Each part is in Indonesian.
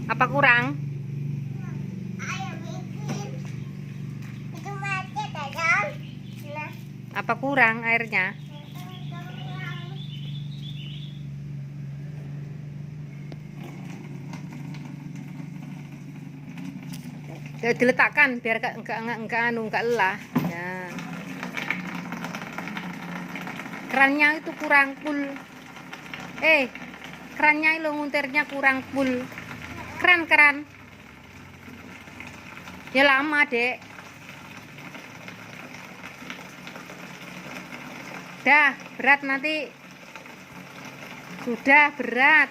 Apa kurang? Apa kurang airnya? Diletakkan biar enggak lelah. Ya. Kerannya itu kurang full. Kerannya itu nguntirnya kurang full. Keran. Ya lama, Dek. Dah, berat nanti. Sudah berat.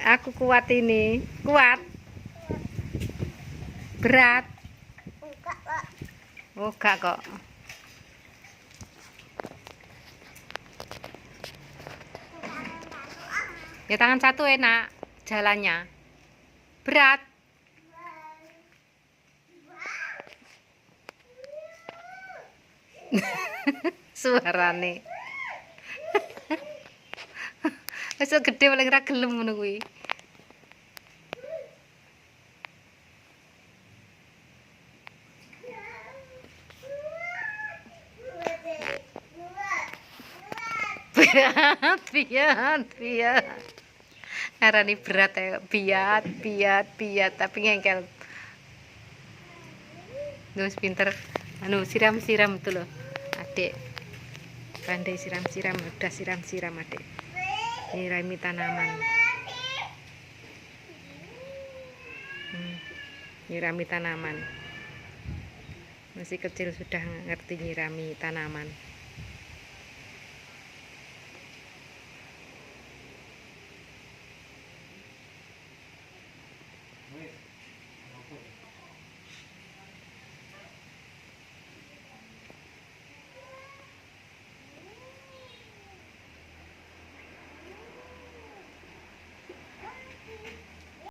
Aku kuat ini. Kuat. Berat. Oh, enggak kok. Ya tangan satu enak jalannya. Berat. Suarane. Wis gede paling ra gelem ngono kuwi. Biat. Arani berat ya, biat tapi ngengkel. Terus pinter siram itu loh. Adik. Pandai siram, udah siram Adik. Nyirami tanaman. Nyirami tanaman. Masih kecil sudah ngerti nyirami tanaman.